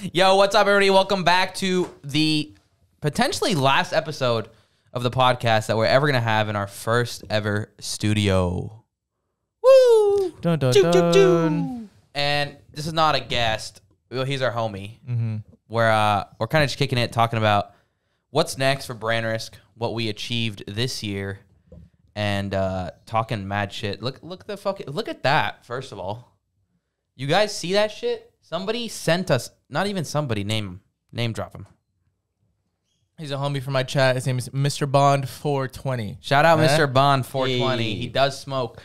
Yo, what's up, everybody? Welcome back to the potentially last episode of the podcast that we're ever going to have in our first ever studio. Woo! Dun, dun, dun. And this is not a guest. Well, he's our homie. Mm-hmm. We're kind of just kicking it, talking about what's next for Brand Risk, what we achieved this year, and talking mad shit. Look at that, first of all. You guys see that shit? Somebody sent us, not even somebody, name drop him. He's a homie from my chat. His name is Mr. Bond 420. Shout out Mr. Bond 420. Hey. He does smoke.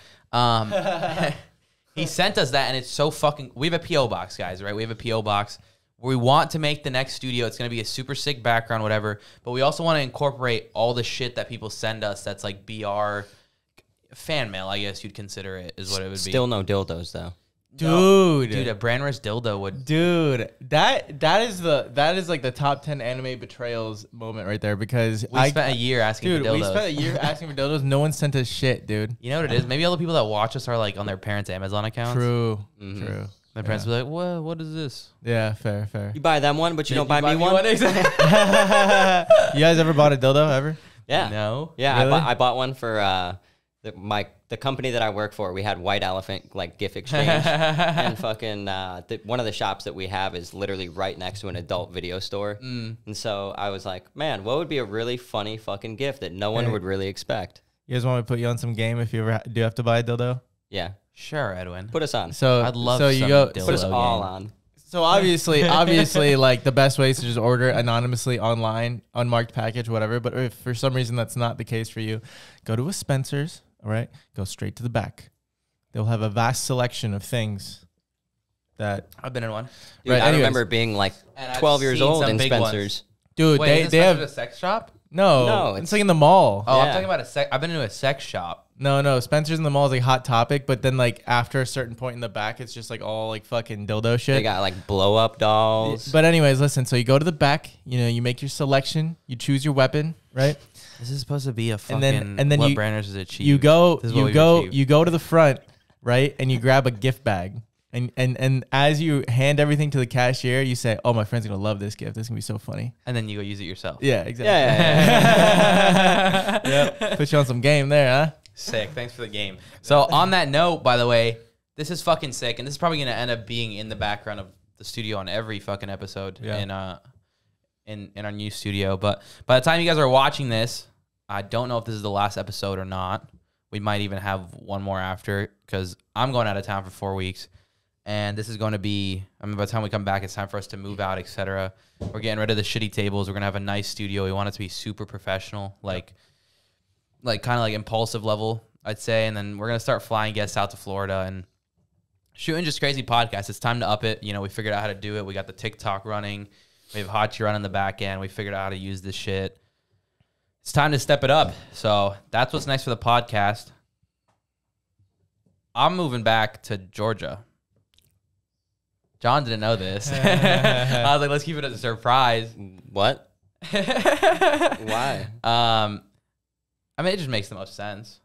He sent us that, and it's so fucking... We have a P.O. box, guys, right? We have a P.O. box. We want to make the next studio. It's going to be a super sick background, whatever. But we also want to incorporate all the shit that people send us that's like BR fan mail, I guess you'd consider it, is what it would be. Still no dildos, though. Dude, a Brand Risk dildo would... Dude, that is like the top 10 anime betrayals moment right there, because We spent a year asking for dildos. we spent a year asking for dildos. No one sent us shit, dude. You know what it is? Maybe all the people that watch us are like on their parents' Amazon accounts. True. My parents will be like, what is this? Yeah, fair. You buy them one, but you don't buy me one? Exactly. You guys ever bought a dildo ever? Yeah. No. Yeah, Really? I bought one for the company that I work for. We had White Elephant like gift exchange, and fucking one of the shops that we have is literally right next to an adult video store. And so I was like, man, what would be a really funny fucking gift that no one would really expect? You guys want me to put you on some game if you ever do have to buy a dildo? Yeah, Sure, Edwin. put us on. So I'd love so some you go. dildo. Put us all game. on. So obviously, like the best way is to just order anonymously online, unmarked package, whatever. But if for some reason that's not the case for you, go to a Spencer's. All right, go straight to the back. They'll have a vast selection of things that. I've been in one. Dude, Right, I anyways. remember being like And I've 12 years seen old some in big ones. Spencer's. Dude, Wait, they have a sex shop? No, it's like in the mall. Oh, I'm Yeah. talking about a sex. I've been into a sex shop. No, Spencer's in the mall is like Hot Topic, but then like after a certain point in the back, it's just like all like fucking dildo shit. They got like blow up dolls. But anyways, listen. So you go to the back. You know, you make your selection. You choose your weapon, right? This is supposed to be a fucking. And then what you Brand Risk has achieved. You go This is what we've achieved. you go to the front, right? And you grab a gift bag. And as you hand everything to the cashier, you say, "Oh, my friend's gonna love this gift. This is gonna be so funny." And then you go use it yourself. Yeah, exactly. Yeah. Yep. Put you on some game there, huh? Sick. Thanks for the game. So on that note, by the way, this is fucking sick, and this is probably gonna end up being in the background of the studio on every fucking episode in our new studio. But by the time you guys are watching this, I don't know if this is the last episode or not. We might even have one more after, because I'm going out of town for 4 weeks. And this is going to be, I mean, by the time we come back, it's time for us to move out, etc. We're getting rid of the shitty tables. We're going to have a nice studio. We want it to be super professional, like kind of like impulsive level, I'd say. And then we're going to start flying guests out to Florida and shooting just crazy podcasts. It's time to up it. You know, we figured out how to do it. We got the TikTok running. We have Hachi running the back end. We figured out how to use this shit. It's time to step it up. So that's what's next for the podcast. I'm moving back to Georgia. John didn't know this. I was like, let's keep it as a surprise. What? Why? I mean, it just makes the most sense.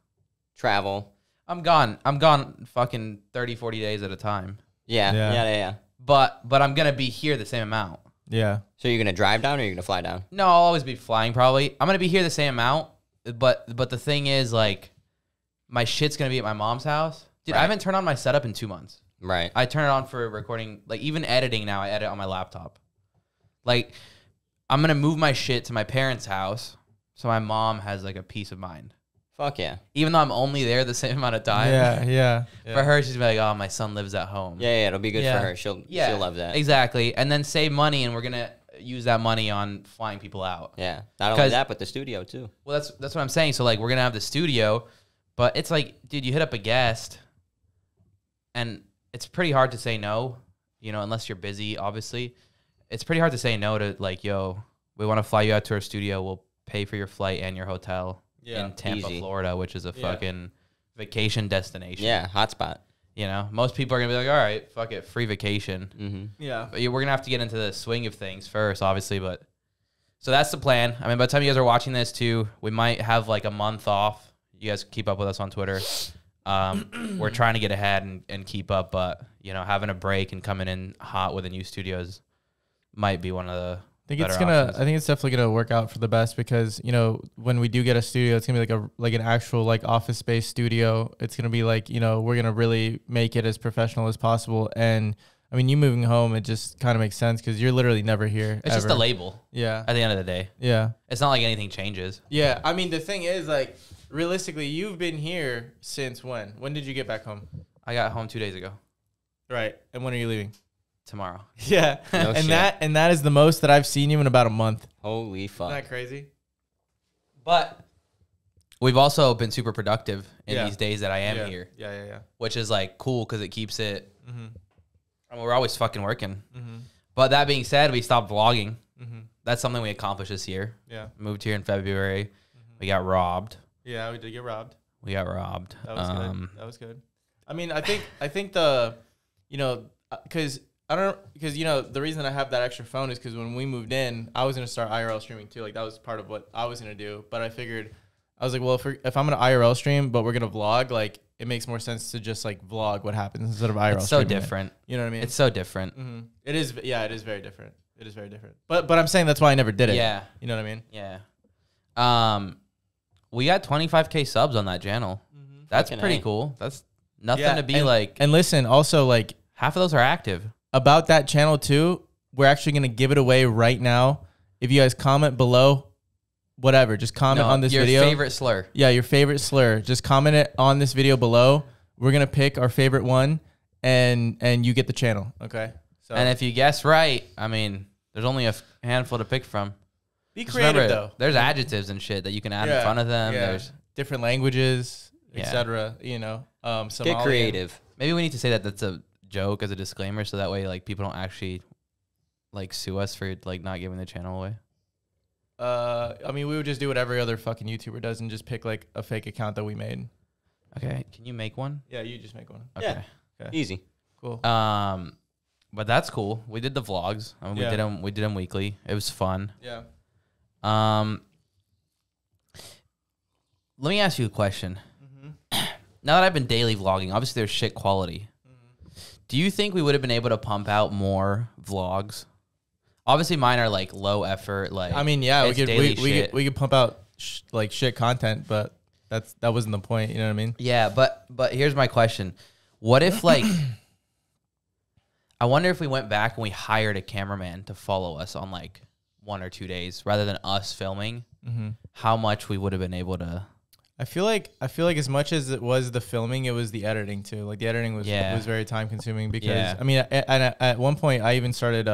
Travel. I'm gone fucking 30, 40 days at a time. Yeah. But I'm going to be here the same amount. Yeah. So you're going to drive down or you're going to fly down? No, I'll always be flying probably. I'm going to be here the same amount. But the thing is, like, my shit's going to be at my mom's house. Dude, I Right. haven't turned on my setup in 2 months. Right. I turn it on for recording, like even editing now, I edit on my laptop. Like, I'm going to move my shit to my parents' house so my mom has like a peace of mind. Fuck yeah. Even though I'm only there the same amount of time. Yeah. For her, she's like, oh, my son lives at home. Yeah, it'll be good Yeah. for her. She'll love that. Exactly. And then save money, and we're going to use that money on flying people out. Yeah. Not only that, but the studio too. Well, that's what I'm saying. So, like, we're going to have the studio, but it's like, dude, you hit up a guest, and it's pretty hard to say no, you know, unless you're busy, obviously. It's pretty hard to say no to, like, yo, we want to fly you out to our studio. We'll pay for your flight and your hotel in Tampa, Easy. Florida, which is a fucking vacation destination. Yeah, hotspot. You know, most people are going to be like, all right, fuck it, free vacation. Mm-hmm. Yeah. But we're going to have to get into the swing of things first, obviously. But so that's the plan. I mean, by the time you guys are watching this, too, we might have like a month off. You guys keep up with us on Twitter. We're trying to get ahead and keep up, but, you know, having a break and coming in hot with a new studio is might be one of the. I think it's definitely gonna work out for the best because when we do get a studio, it's gonna be like an actual like office space studio. It's gonna be like we're gonna really make it as professional as possible. And I mean, you moving home, it just kind of makes sense because you're literally never here. It's just a label. Yeah. At the end of the day. Yeah. It's not like anything changes. Yeah. I mean, the thing is, like, realistically, you've been here since when? When did you get back home? I got home 2 days ago. Right. And when are you leaving? Tomorrow. Yeah. No shit. that is the most that I've seen you in about a month. Holy fuck. Isn't that crazy? But we've also been super productive in these days that I am here. Yeah. Which is like cool because it keeps it. Mm-hmm. I mean, we're always fucking working. Mm-hmm. But that being said, we stopped vlogging. Mm-hmm. That's something we accomplished this year. Yeah. Moved here in February. Mm-hmm. We got robbed. Yeah, we did get robbed. We got robbed. That was good. That was good. I mean, I think the, because the reason I have that extra phone is because when we moved in, I was gonna start IRL streaming too. Like that was part of what I was gonna do. But I figured, I was like, well, if I'm gonna IRL stream, but we're gonna vlog, like it makes more sense to just like vlog what happens instead of IRL. It's so different. You know what I mean? It's so different. Mm-hmm. It is. Yeah, it is very different. It is very different. But I'm saying that's why I never did it. Yeah. You know what I mean? Yeah. We got 25K subs on that channel. Mm-hmm. That's Fucking pretty A. cool. That's nothing to be like. And listen, also like half of those are active. About that channel too, we're actually going to give it away right now. If you guys comment below, whatever, just comment on this video. Your favorite slur. Yeah, your favorite slur. Just comment it on this video below. We're going to pick our favorite one and you get the channel. Okay. So And if you guess right, I mean, there's only a handful to pick from. Be creative though. There's adjectives and shit that you can add in front of them. Yeah. There's different languages, etc. Get creative. Maybe we need to say that that's a joke as a disclaimer so that way like people don't actually like sue us for like not giving the channel away. I mean, we would just do what every other fucking YouTuber does and just pick like a fake account that we made. Okay, can you make one? Yeah, you just make one. Okay. Yeah. Okay. Easy. Cool. But that's cool. We did the vlogs. I mean, we did them weekly. It was fun. Yeah. Let me ask you a question. Mm-hmm. Now that I've been daily vlogging, obviously there's shit quality. Do you think we would have been able to pump out more vlogs? Obviously, mine are like low effort. Like I mean, yeah, we could pump out like shit content, but that wasn't the point. You know what I mean? Yeah, but here's my question: what if like I wonder if we went back and we hired a cameraman to follow us on like 1 or 2 days rather than us filming? Mm-hmm. How much we would have been able to? I feel like as much as it was the filming, it was the editing too. Like the editing was very time consuming because I mean, at one point I even started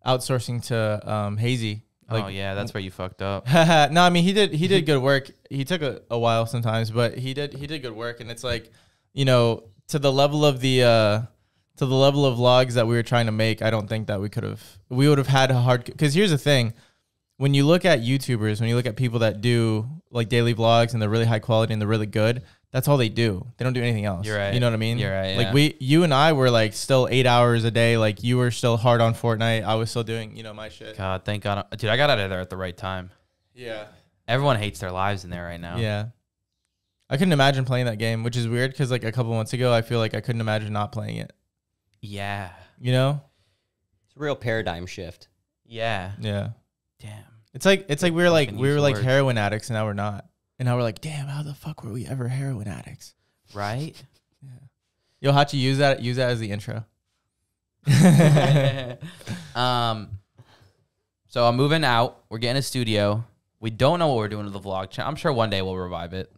outsourcing to Hazy. Like, oh yeah, that's where you fucked up. No, I mean he did good work. He took a while sometimes, but he did good work. And it's like, to the level of vlogs that we were trying to make, I don't think that we would have had a hard, because here's the thing. When you look at YouTubers, when you look at people that do like daily vlogs and they're really high quality and they're really good, that's all they do. They don't do anything else. You're right. You know what I mean? You're right. Like you and I were like still 8 hours a day. Like you were still hard on Fortnite. I was still doing, my shit. God, thank God. Dude, I got out of there at the right time. Yeah. Everyone hates their lives in there right now. Yeah. I couldn't imagine playing that game, which is weird because like a couple months ago, I feel like I couldn't imagine not playing it. Yeah. You know? It's a real paradigm shift. Yeah. Yeah. Damn. It's like we were like heroin addicts and now we're not. And now we're like, damn, how the fuck were we ever heroin addicts? Right? Yeah. Yo, Hachi, use that as the intro. So I'm moving out. We're getting a studio. We don't know what we're doing with the vlog channel. I'm sure one day we'll revive it.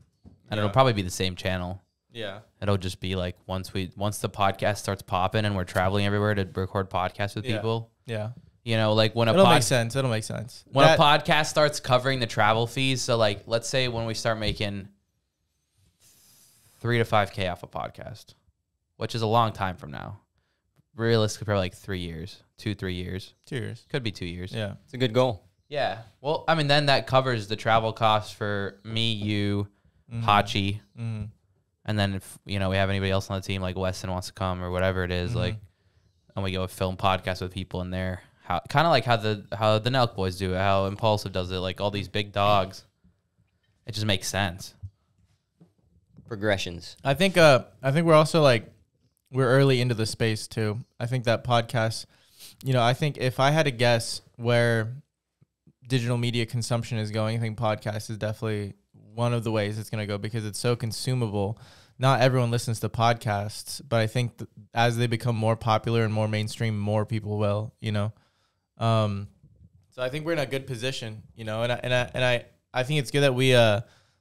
And it'll probably be the same channel. Yeah. It'll just be like once the podcast starts popping and we're traveling everywhere to record podcasts with people. Yeah. Like when it'll make sense. It'll make sense. When a podcast starts covering the travel fees, so like let's say when we start making 3 to 5K off a podcast, which is a long time from now. Realistically, probably like 3 years, 2-3 years. 2 years. Could be 2 years. Yeah. It's a good goal. Yeah. Well, I mean, then that covers the travel costs for me, you, Hachi. Mm-hmm. And then if, we have anybody else on the team, like Weston wants to come or whatever it is, like, and we go film podcasts with people in there. Kind of like how the Nelk boys do it, how Impulsive does it, like all these big dogs. It just makes sense. Progressions. I think we're also like, we're early into the space too. I think that podcasts, you know, I think if I had to guess where digital media consumption is going, I think podcast is definitely one of the ways it's going to go because it's so consumable. Not everyone listens to podcasts, but I think as they become more popular and more mainstream, more people will, you know. So I think we're in a good position, you know, and I think it's good that we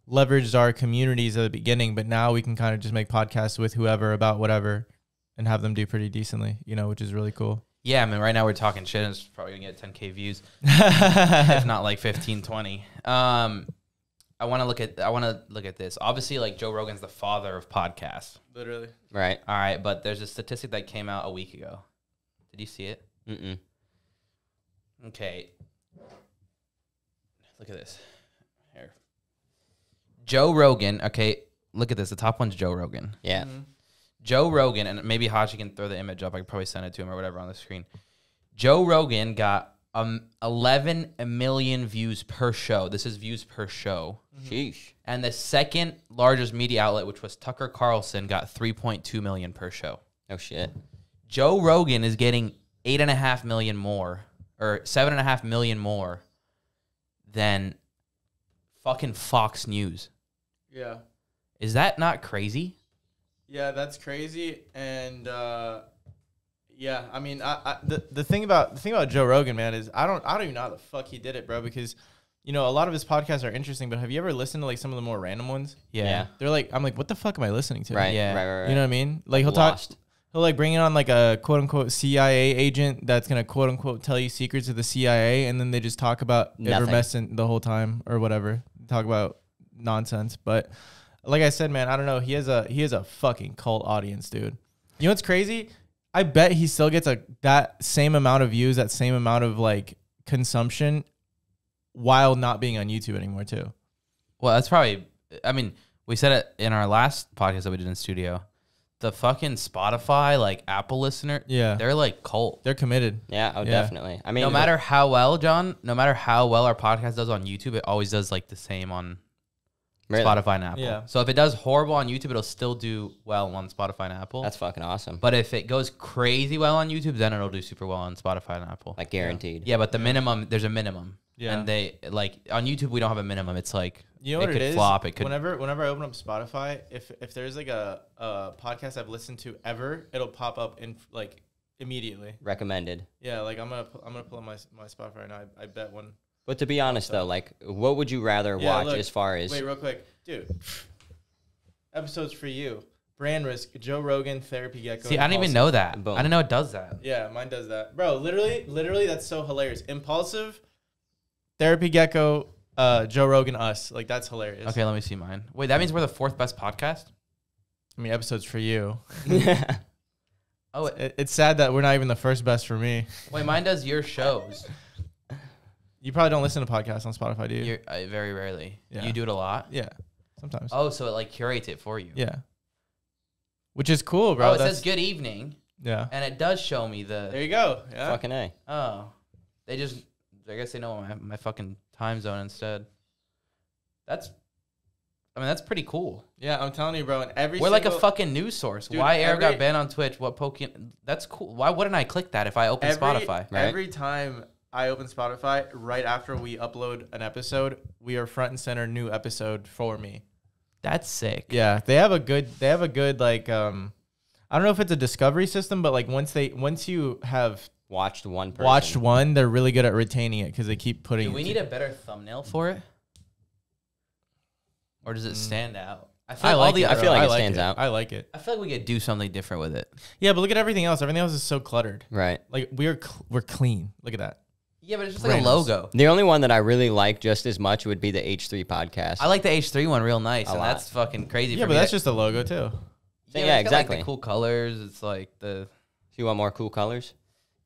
leveraged our communities at the beginning, but now we can kind of just make podcasts with whoever about whatever and have them do pretty decently, you know, which is really cool. Yeah, I mean, right now we're talking shit and it's probably going to get 10K views, if not like 15, 20. I want to look at this. Obviously, like Joe Rogan's the father of podcasts. Literally. Right. All right, but there's a statistic that came out a week ago. Did you see it? Mm-mm. Okay. Look at this. Here. Joe Rogan. Okay, look at this. The top one's Joe Rogan. Yeah. Mm-hmm. Joe Rogan, and maybe Hachi can throw the image up. I could probably send it to him or whatever on the screen. Joe Rogan got 11 million views per show. This is views per show. Sheesh. And the second largest media outlet, which was Tucker Carlson, got 3.2 million per show. Oh, shit. Joe Rogan is getting 8.5 million more, or 7.5 million more than fucking Fox News. Yeah. Is that not crazy? Yeah, that's crazy. And yeah, I mean, the thing about Joe Rogan, man, is I don't even know how the fuck he did it, bro. Because you know a lot of his podcasts are interesting, but have you ever listened to like some of the more random ones? Yeah. They're like, I'm like, what the fuck am I listening to? Right. Yeah. Right. You know what I mean? Like he'll like bring on like a quote unquote CIA agent that's gonna quote unquote tell you secrets of the CIA, and then they just talk about Ivermectin the whole time or whatever. Talk about nonsense, but. Like I said, man, I don't know. He has a fucking cult audience, dude. You know what's crazy? I bet he still gets that same amount of views, that same amount of like consumption, while not being on YouTube anymore, too. Well, that's probably. I mean, we said it in our last podcast that we did in studio. The fucking Spotify, like Apple listener, they're like cult. They're committed. Yeah, definitely. I mean, no matter how well, John, no matter how well our podcast does on YouTube, it always does like the same on. Really? Spotify and Apple. Yeah. So if it does horrible on YouTube, it'll still do well on Spotify and Apple. That's fucking awesome. But if it goes crazy well on YouTube, then it'll do super well on Spotify and Apple. Like guaranteed. Yeah, but the minimum, there's a minimam. Yeah. And they like on YouTube, we don't have a minimum. It's like you know what it could is? flop. It could. Whenever I open up Spotify, if there's like a podcast I've listened to ever, it'll pop up in like immediately. Recommended. Yeah, like I'm gonna pull up my Spotify right now. I bet one. But to be honest, though, like, what would you rather watch as far as... Wait, real quick. Dude, episodes for you. Brand risk, Joe Rogan, Therapy Gecko. See, I didn't even know that. Boom. I didn't know it does that. Yeah, mine does that. Bro, literally, that's so hilarious. Impulsive, Therapy Gecko, Joe Rogan, us. Like, that's hilarious. Okay, let me see mine. Wait, that means we're the fourth best podcast? I mean, episodes for you. Oh, it's sad that we're not even the first best for me. Wait, mine does your shows. You probably don't listen to podcasts on Spotify, do you? Very rarely. Yeah. You do it a lot? Yeah, sometimes. Oh, so it like curates it for you. Yeah. Which is cool, bro. Oh, it says good evening. Yeah. And it does show me the... There you go. Yeah. Fucking A. Oh. I guess they know my fucking time zone instead. That's pretty cool. Yeah, I'm telling you, bro. And we're like a fucking news source. Dude, why Air got banned on Twitch? What Pokemon... That's cool. Why wouldn't I click that if I open Spotify? Right? Every time... I open Spotify right after we upload an episode. We are front and center new episode for me. That's sick. Yeah, they have a good like I don't know if it's a discovery system, but like once you have watched one, they're really good at retaining it because they keep putting. Do we need a better thumbnail for it, or does it stand out? I feel like it stands out. I like it. I feel like we could do something different with it. Yeah, but look at everything else. Everything else is so cluttered. Right. Like we're clean. Look at that. Yeah, but it's just like a logo. The only one that I really like just as much would be the H3 podcast. I like the H3 one real nice, and lot. That's fucking crazy. Yeah, but that's just a logo too. Yeah, exactly. Like the cool colors. It's like the. So you want more cool colors?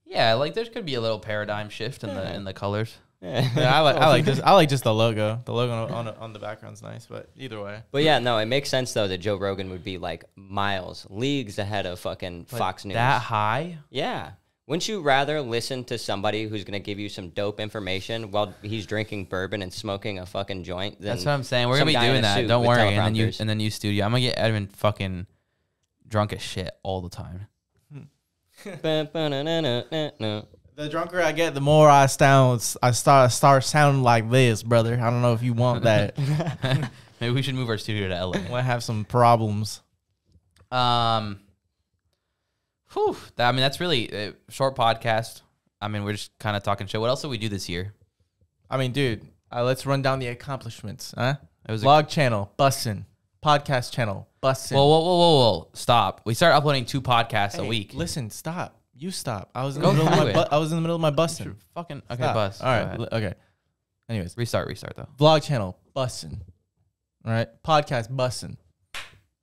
Yeah, like there could be a little paradigm shift in the colors. Yeah, I like this. I like just the logo. The logo on the background's nice, but either way. But yeah, no, it makes sense though that Joe Rogan would be like leagues ahead of fucking Fox News. That high? Yeah. Wouldn't you rather listen to somebody who's going to give you some dope information while he's drinking bourbon and smoking a fucking joint? That's what I'm saying. We're going to be doing that. Don't worry. And then you studio. I'm going to get Edwin fucking drunk as shit all the time. The drunker I get, the more I start sounding like this, brother. I don't know if you want that. Maybe we should move our studio to LA. Might have some problems. Whew. I mean, that's really a short podcast. I mean, we're just kind of talking shit. What else did we do this year? I mean, dude, let's run down the accomplishments. Huh? It was vlog channel, bussin'. Podcast channel, bussin'. Whoa. Stop. We started uploading 2 podcasts a week. Listen, stop. You stop. I was in Go the middle of through my it. I was in the middle of my bussin'. Fucking okay, Stop. bus. All right. Okay. Anyways, Restart though. vlog channel, bussin'. All right. Podcast, bussin'.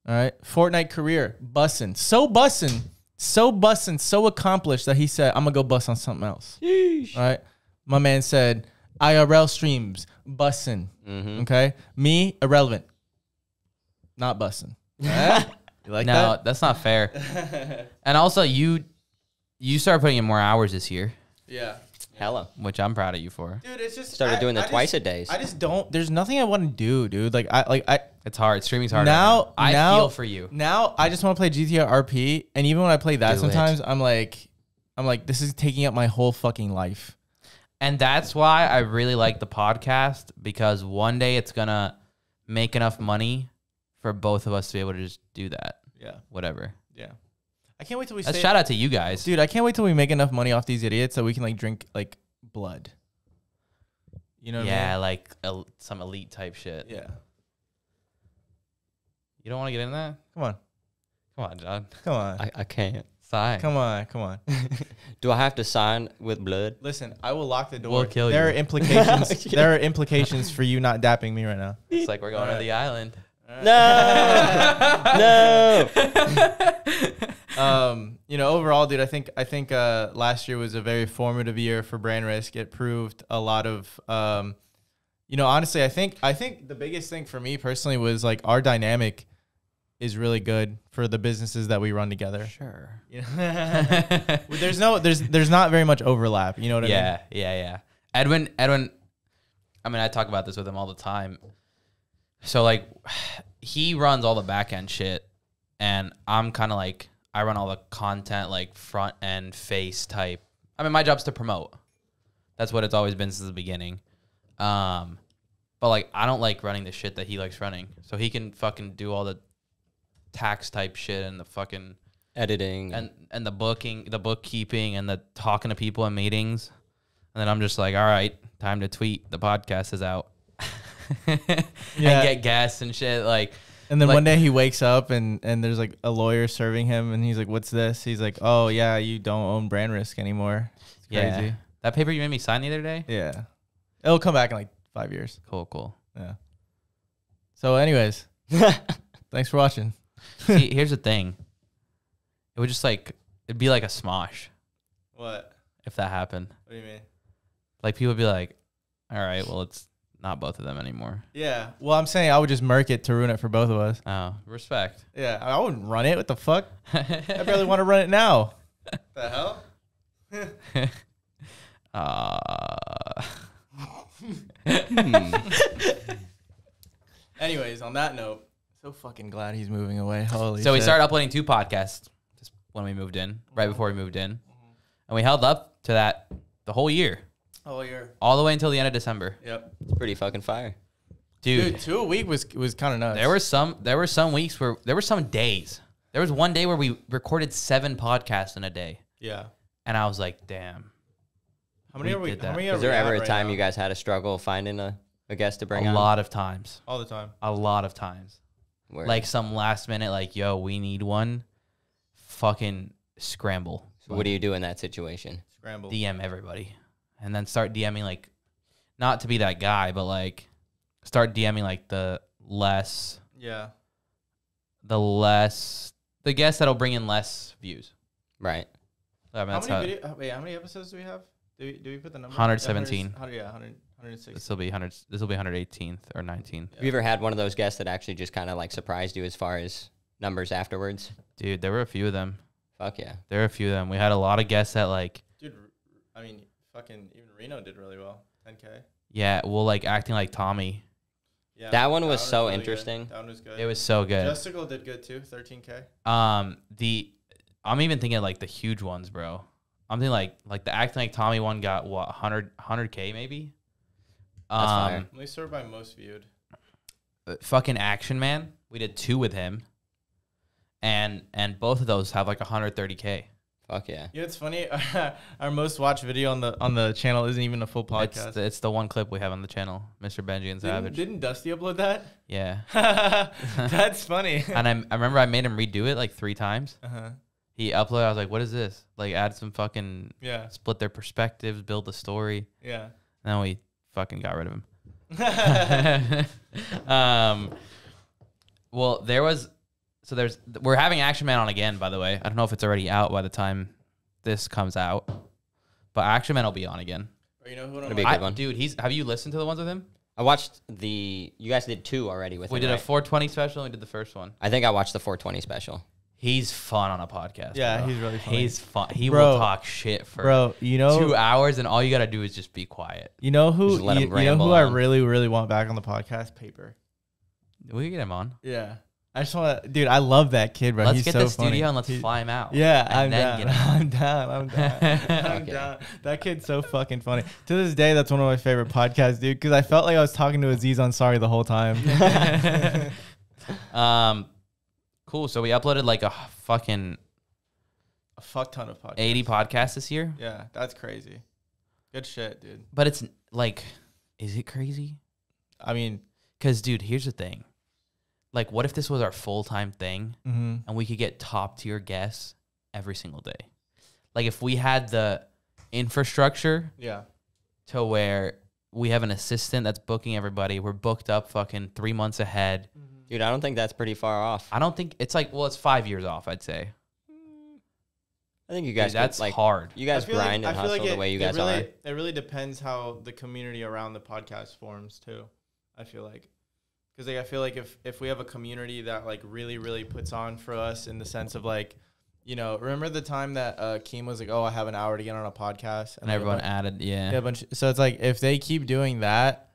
All right. Fortnite career, bussin'. So accomplished that he said, I'm gonna go bust on something else. Yeesh. All right. My man said, IRL streams, bussin'. Okay. Me, irrelevant. Not bussin'. You like that? That's not fair. And also, you started putting in more hours this year. Yeah. Hella. Which I'm proud of you for. Dude, it's just Started doing the twice a days. I just don't. There's nothing I want to do, dude. Like I. It's hard. Streaming's hard. Now I feel for you. Now I just want to play GTA RP, and even when I play that, Do sometimes I'm like, this is taking up my whole fucking life. And that's why I really like the podcast, because one day it's gonna make enough money for both of us to be able to just do that. Yeah. Whatever. Yeah. I can't wait till we. Shout out to you guys, dude. I can't wait till we make enough money off these idiots that we can like drink like blood. You know what I mean? like some elite type shit. Yeah. You don't want to get in that? Come on, John. come on, I can't. Sigh. come on. Do I have to sign with blood? Listen, I will lock the door. We'll kill there you. are implications. There are implications for you not dapping me right now. It's like we're going to the island. No. You know, overall, dude, I think last year was a very formative year for Brand Risk. It proved a lot of, you know, honestly, I think the biggest thing for me personally was like our dynamic is really good for the businesses that we run together. Sure. You know? there's not very much overlap. You know what I mean? Yeah. Edwin. I mean, I talk about this with him all the time. So like, he runs all the back end shit, and I'm kind of like, I run all the content, like front end face type. I mean, my job's to promote. That's what it's always been since the beginning. But like, I don't like running the shit that he likes running. So he can fucking do all the tax type shit and the fucking Editing. and the bookkeeping and the talking to people in meetings. And then I'm just like, all right, time to tweet. The podcast is out. And get guests and shit. Like, and then one day he wakes up and there's like a lawyer serving him, and he's like, "What's this?" He's like, "Oh yeah, you don't own Brand Risk anymore." It's crazy. That paper you made me sign the other day. Yeah, it'll come back in like 5 years. Cool. Yeah. So, anyways, thanks for watching. See, here's the thing. It would just like, it'd be like a smosh What? if that happened. What do you mean? Like, people would be like, all right, well, it's not both of them anymore. Yeah. Well, I'm saying I would just murk it to ruin it for both of us. Oh, respect. Yeah, I wouldn't run it. What the fuck? I barely want to run it now. The hell? Anyways, on that note, so fucking glad he's moving away. Holy So we shit. started uploading 2 podcasts just when we moved in, right before we moved in. And we held up to that the whole year. Whole year. All the way until the end of December. Yep. It's pretty fucking fire. Dude, 2 a week was kind of nuts. there were some weeks where there were some days. There was one day where we recorded 7 podcasts in a day. Yeah. And I was like, damn. How many We are we? did How that. many are Is there we ever at a right time now? you guys had a struggle finding a guest to bring A on? lot of times. All the time. A lot of times. Word. Like some last minute, like, yo, we need one. Fucking scramble. So what do you do in that situation? Scramble. DM everybody. And then start DMing, like, not to be that guy, but like, start DMing like the Yeah. guest that'll bring in less views. Right. I mean, that's how many episodes do we have? Do we put the number? 117. 106. This will be 118th or 19th. Have you ever had one of those guests that actually just kind of like surprised you as far as numbers afterwards? Dude, there were a few of them. Fuck yeah. There were a few of them. We had a lot of guests that like, Dude, I mean, fucking even Reno did really well. 10K. yeah, well, like acting like Tommy. Yeah. That one was so really good. interesting. That one was good. It was so good. Justical did good too. 13K. I'm even thinking like the huge ones, bro. I'm thinking like the Acting Like Tommy one got what 100K maybe. That's fire. Let me sort by most viewed. Fucking Action Man, we did 2 with him, and both of those have like 130K. Fuck yeah. Yeah, it's funny. Our most watched video on the channel isn't even a full podcast. It's the one clip we have on the channel, Mr. Benji and Savage. Didn't Dusty upload that? Yeah. That's funny. And I remember I made him redo it like 3 times. Uh-huh. He uploaded. I was like, "What is this?" Like, add some fucking split their perspectives, build the story. Yeah. And then we fucking got rid of him. Well, we're having Action Man on again, by the way. I don't know if it's already out by the time this comes out, but Action Man will be on again. You know who It'll be a good one. Dude, have you listened to the ones with him? I watched you guys did 2 already with him. We did right? a 420 special and we did the first one. I think I watched the 420 special. He's fun on a podcast. Yeah, bro. he's really funny. He's fun. He will talk shit for 2 hours, and all you gotta do is just be quiet. You know who? Just let him you know ramble who I on. really, really want back on the podcast? Paper. We can get him on. Yeah, I just want to, dude. I love that kid, bro. Let's He's get so the funny. studio and let's fly him out. Yeah, and I'm then down. get him on. I'm down. I'm down. I'm Okay. down. That kid's so fucking funny. To this day, that's one of my favorite podcasts, dude. Because I felt like I was talking to Aziz Ansari the whole time. Cool. So we uploaded like a fuck ton of podcasts. 80 podcasts this year. Yeah, that's crazy. Good shit, dude. But it's like, is it crazy? I mean, because dude, here's the thing. Like, what if this was our full-time thing and we could get top tier guests every single day? Like, if we had the infrastructure to where we have an assistant that's booking everybody, we're booked up fucking 3 months ahead. Dude, I don't think that's pretty far off. I don't think it's like, well, it's 5 years off, I'd say. I think you guys Dude, that's like hard. You guys grind and hustle the way you guys are. It really depends how the community around the podcast forms too. I feel like, because like I feel like if we have a community that like really really puts on for us in the sense of like, you know, remember the time that Keem was like, oh, I have an hour to get on a podcast, and everyone added, a bunch. So it's like if they keep doing that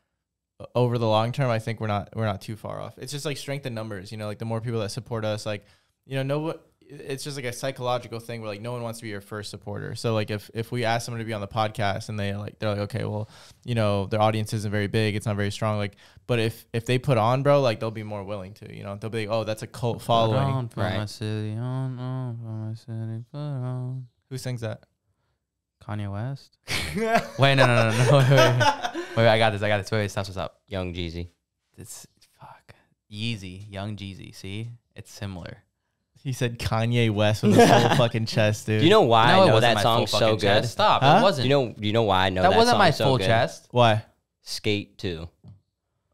over the long term, I think we're not too far off. It's just like strength in numbers, you know, like the more people that support us, like, you know, it's just like a psychological thing where like no one wants to be your first supporter. So like if we ask someone to be on the podcast and they're like, okay, well, you know, their audience isn't very big, it's not very strong, like, but if they put on, bro, like they'll be more willing to, you know, they'll be like, oh, that's a cult following. Right. My city on, for my city, put on. Who sings that? Kanye West. Wait, no. Wait, I got this. Wait, stop. Young Jeezy. It's Yeezy, Young Jeezy. See, it's similar. He said Kanye West with his whole fucking chest, dude. Do you know why I know wasn't that my song full so fucking good? chest. Stop. Huh? It wasn't. You know why I know that wasn't song my so full good? chest. Why? Skate 2.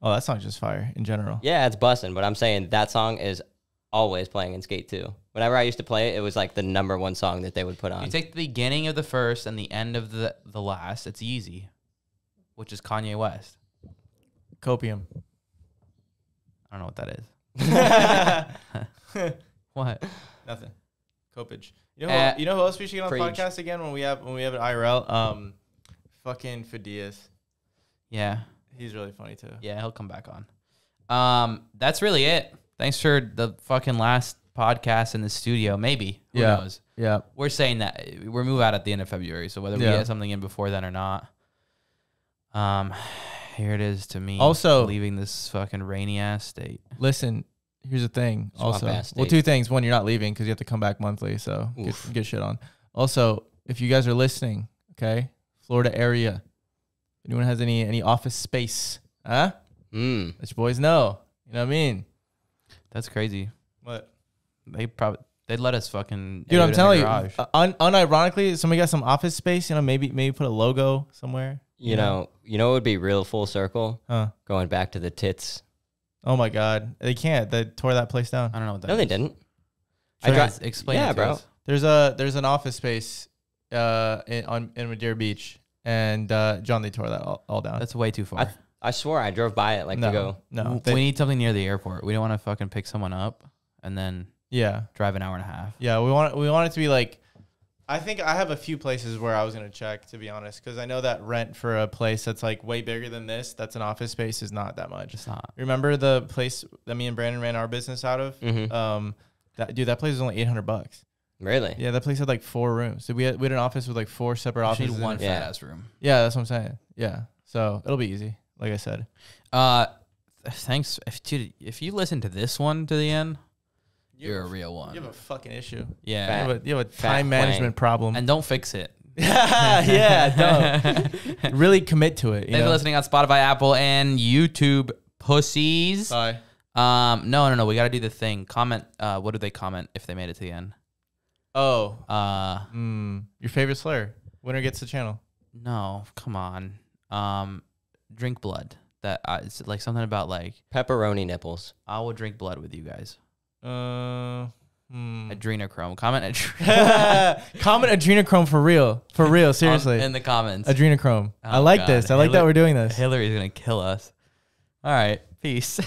Oh, that song's just fire in general. Yeah, it's busting, but I'm saying that song is always playing in Skate 2. Whenever I used to play it, it was like the #1 song that they would put on. You take the beginning of the first and the end of the last. It's Yeezy, which is Kanye West. Copium. I don't know what that is. What? Nothing. Copage. You know who else we should get on the Preach. podcast again when we have an IRL? Fucking Fadias. Yeah. He's really funny too. Yeah, he'll come back on. That's really it. Thanks for the fucking last podcast in the studio. Maybe. Who knows? Yeah. We're saying that we're move out at the end of February, so whether we get something in before then or not. Here it is to me. Also, leaving this fucking rainy ass state. Listen, here's the thing. Swamp-ass Well, state. 2 things. One, you're not leaving because you have to come back monthly, so get shit on. Also, if you guys are listening, okay, Florida area, anyone has any office space, huh? Let your boys know. You know what I mean? That's crazy. What? They'd let us fucking. Dude, I'm telling you, garage. unironically, somebody got some office space. You know, maybe put a logo somewhere. You know it would be real full circle? Huh? Going back to the tits. Oh my God, they can't. They tore that place down. I don't know what that No, is. they didn't. Explain Yeah, it to bro. us. There's an office space in Madeira Beach, and John, they tore that all down. That's way too far. I swore I drove by it to go. No, we need something near the airport. We don't want to fucking pick someone up and then drive an hour and a half. Yeah, we want it to be like. I think I have a few places where I was gonna check, to be honest, because I know that rent for a place that's like way bigger than this, that's an office space, is not that much. It's not. Remember the place that me and Brandon ran our business out of? Mm-hmm. That place was only $800. Really? Yeah, that place had like 4 rooms. So we had an office with like 4 separate Just need offices. one fat ass room. Yeah, that's what I'm saying. Yeah, so it'll be easy. Like I said. Thanks, dude. If you listen to this one to the end, you're a real one. You have a fucking issue. Yeah, you have a time management problem. and don't fix it. Yeah, don't. Really commit to it. Thanks for listening on Spotify, Apple, and YouTube, pussies. Bye. No. We got to do the thing. Comment. What do they comment if they made it to the end? Oh. Your favorite Slayer. Winner gets the channel. No, come on. Drink blood. That it's like something about like pepperoni nipples. I will drink blood with you guys. Adrenochrome. Comment Comment adrenochrome for real. For real, seriously. in the comments. Adrenochrome. Oh, I like God. this. I like that we're doing this. Hillary's gonna kill us. All right. Peace.